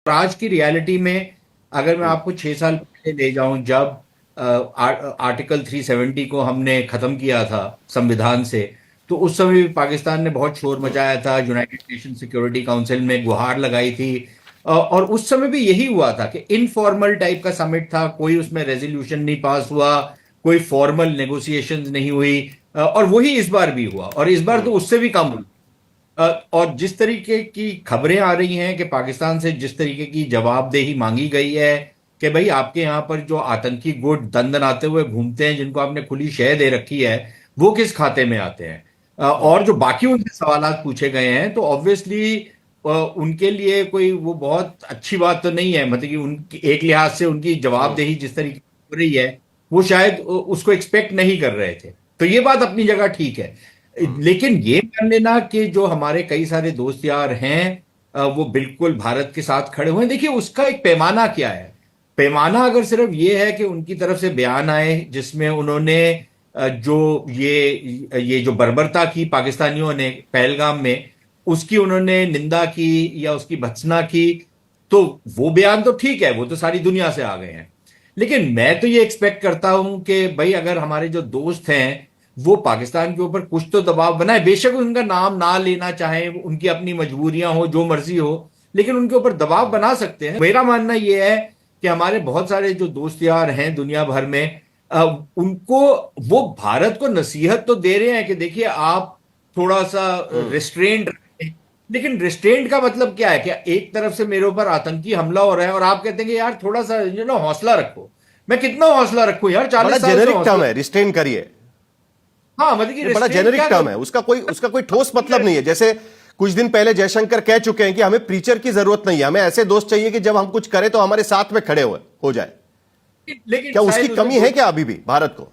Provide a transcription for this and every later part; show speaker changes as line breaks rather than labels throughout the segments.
आज की रियलिटी में अगर मैं आपको 6 साल पहले ले जाऊं, जब आर्टिकल 370 को हमने खत्म किया था संविधान से, तो उस समय भी पाकिस्तान ने बहुत शोर मचाया था, यूनाइटेड नेशन सिक्योरिटी काउंसिल में गुहार लगाई थी। और उस समय भी यही हुआ था कि इनफॉर्मल टाइप का समिट था, कोई उसमें रेजोल्यूशन नहीं पास हुआ, कोई फॉर्मल नेगोशिएशंस नहीं हुई। और वही इस बार भी हुआ, और इस बार तो उससे भी कम हुआ। और जिस तरीके की खबरें आ रही हैं कि पाकिस्तान से जिस तरीके की जवाबदेही मांगी गई है कि भाई आपके यहाँ पर जो आतंकी गुट दंदनाते हुए घूमते हैं, जिनको आपने खुली शह दे रखी है, वो किस खाते में आते हैं। और जो बाकी उनसे सवालात पूछे गए हैं, तो ऑब्वियसली उनके लिए कोई वो बहुत अच्छी बात तो नहीं है। मतलब कि उनकी एक लिहाज से उनकी जवाबदेही जिस तरीके की हो रही है, वो शायद उसको एक्सपेक्ट नहीं कर रहे थे। तो ये बात अपनी जगह ठीक है। लेकिन ये मान लेना कि जो हमारे कई सारे दोस्त यार हैं, वो बिल्कुल भारत के साथ खड़े हुए हैं, देखिए उसका एक पैमाना क्या है। पैमाना अगर सिर्फ ये है कि उनकी तरफ से बयान आए जिसमें उन्होंने जो ये जो बर्बरता की पाकिस्तानियों ने पहलगाम में, उसकी उन्होंने निंदा की या उसकी भत्सना की, तो वो बयान तो ठीक है, वो तो सारी दुनिया से आ गए हैं। लेकिन मैं तो ये एक्सपेक्ट करता हूं कि भाई अगर हमारे जो दोस्त हैं वो पाकिस्तान के ऊपर कुछ तो दबाव बनाए, बेशक उनका नाम ना लेना चाहे, उनकी अपनी मजबूरियां हो, जो मर्जी हो, लेकिन उनके ऊपर दबाव बना सकते हैं। मेरा मानना यह है कि हमारे बहुत सारे जो दोस्त यार हैं दुनिया भर में, उनको वो भारत को नसीहत तो दे रहे हैं कि देखिए आप थोड़ा सा
हम्म।
रिस्ट्रेंट रखें। लेकिन रिस्ट्रेंट का मतलब क्या है कि एक तरफ से मेरे ऊपर आतंकी हमला हो रहा है और आप कहते हैं कि यार थोड़ा सा हौसला रखो। मैं कितना हौसला रखूं यार,
बड़ा
40 साल से
जेनेरिक टर्म
हौसला।
है, रिस्ट्रेन करिए।
हाँ, मतलब कि
ये बड़ा
रिस्ट्रेंट
जेनेरिक
क्या
टर्म
करूं।
है, उसका कोई ठोस मतलब नहीं है। जैसे कुछ दिन पहले जयशंकर कह चुके हैं कि हमें प्रीचर की जरूरत नहीं है, हमें ऐसे दोस्त चाहिए कि जब हम कुछ करें तो हमारे साथ में खड़े हो जाए।
लेकिन
क्या उसकी
शायद उसने
कमी है क्या अभी भी भारत को?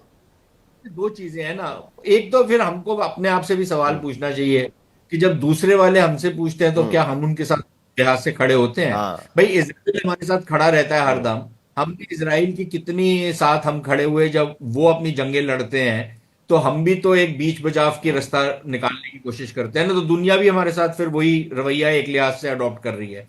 दो चीजें हैं ना। एक तो फिर हमको अपने आप से भी सवाल पूछना चाहिए कि जब दूसरे वाले हमसे पूछते हैं तो
हम्म।
क्या हम उनके साथ लिहाज से खड़े होते हैं।
हाँ।
भाई इजराइल हमारे साथ खड़ा रहता है
हम्म।
हरदम। हम भी इजराइल की कितनी साथ हम खड़े हुए, जब वो अपनी जंगें लड़ते हैं तो हम भी तो एक बीच बचाव की रास्ता निकालने की कोशिश करते हैं ना। तो दुनिया भी हमारे साथ फिर वही रवैया एक लिहाज से अडॉप्ट कर रही है।